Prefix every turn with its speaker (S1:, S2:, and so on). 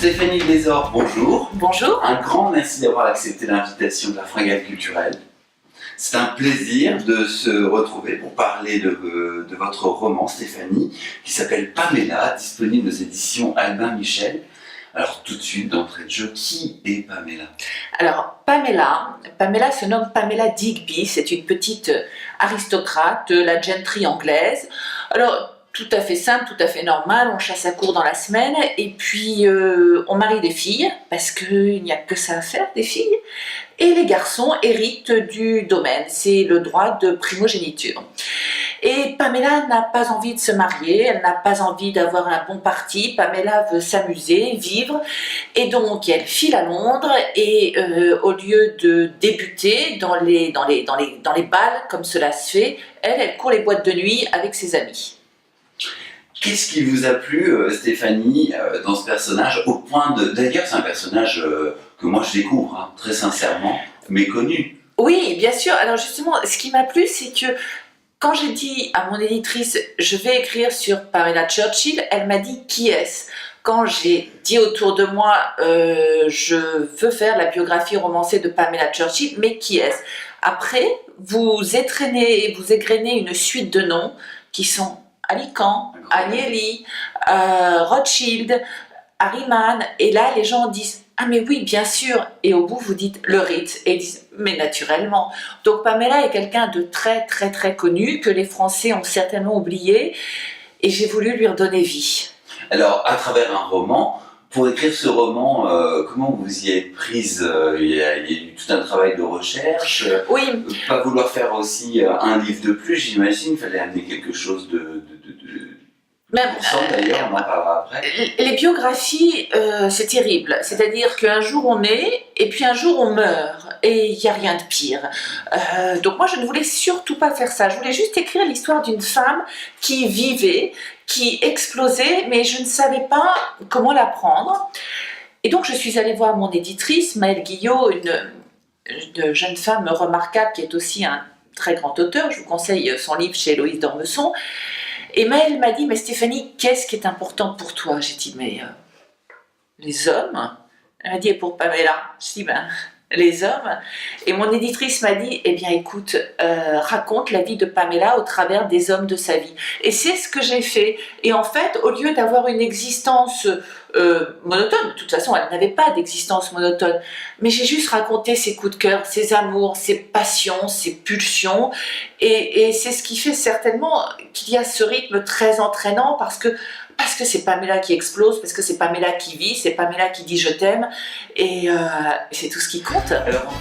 S1: Stéphanie Desor, bonjour.
S2: Bonjour.
S1: Un grand merci d'avoir accepté l'invitation de la Fringale culturelle. C'est un plaisir de se retrouver pour parler de votre roman, Stéphanie, qui s'appelle Pamela, disponible aux éditions Albin Michel. Alors tout de suite, d'entrée de jeu, qui est Pamela?
S2: Alors Pamela se nomme Pamela Digby, c'est une petite aristocrate de la gentry anglaise. Alors tout à fait simple, tout à fait normal, on chasse à court dans la semaine et puis on marie des filles, parce qu'il n'y a que ça à faire, des filles, et les garçons héritent du domaine, c'est le droit de primogéniture. Et Pamela n'a pas envie de se marier, elle n'a pas envie d'avoir un bon parti, Pamela veut s'amuser, vivre, et donc elle file à Londres et au lieu de débuter dans les bals comme cela se fait, elle court les boîtes de nuit avec ses amis.
S1: Qu'est-ce qui vous a plu, Stéphanie, dans ce personnage, au point de... D'ailleurs, c'est un personnage que moi je découvre, hein, très sincèrement, méconnu.
S2: Oui, bien sûr. Alors justement, ce qui m'a plu, c'est que quand j'ai dit à mon éditrice « je vais écrire sur Pamela Churchill », elle m'a dit « qui est-ce » ? Quand j'ai dit autour de moi « je veux faire la biographie romancée de Pamela Churchill », mais qui est-ce ? Après, vous égrenez une suite de noms qui sont Alicant, Agnelli, Rothschild, Harriman, et là les gens disent « ah mais oui, bien sûr », et au bout vous dites le Ritz, et ils disent « mais naturellement ». Donc Pamela est quelqu'un de très très très connu, que les Français ont certainement oublié, et j'ai voulu lui redonner vie.
S1: Alors, à travers un roman, pour écrire ce roman, comment vous y êtes prise? Il y a eu tout un travail de recherche.
S2: Oui.
S1: Pas vouloir faire aussi un livre de plus, j'imagine. Il fallait amener quelque chose de d'ailleurs, on en parlera après.
S2: Les biographies, c'est terrible. C'est-à-dire qu'un jour on est, et puis un jour on meurt. Et il n'y a rien de pire. Donc moi je ne voulais surtout pas faire ça. Je voulais juste écrire l'histoire d'une femme qui vivait, qui explosait, mais je ne savais pas comment la prendre. Et donc je suis allée voir mon éditrice, Maëlle Guillot, une jeune femme remarquable qui est aussi un très grand auteur. Je vous conseille son livre chez Héloïse d'Ormesson. Et Maëlle m'a dit « mais Stéphanie, qu'est-ce qui est important pour toi ?» J'ai dit « mais les hommes ?» Elle m'a dit « et pour Pamela ?» Je dis « ben, les hommes ?» Et mon éditrice m'a dit « eh bien écoute, raconte la vie de Pamela au travers des hommes de sa vie. » Et c'est ce que j'ai fait. Et en fait, au lieu d'avoir une existence monotone, de toute façon elle n'avait pas d'existence monotone, mais j'ai juste raconté ses coups de cœur, ses amours, ses passions, ses pulsions, et c'est ce qui fait certainement qu'il y a ce rythme très entraînant, parce que c'est Pamela qui explose, parce que c'est Pamela qui vit, c'est Pamela qui dit je t'aime, et c'est tout ce qui compte.
S1: Alors,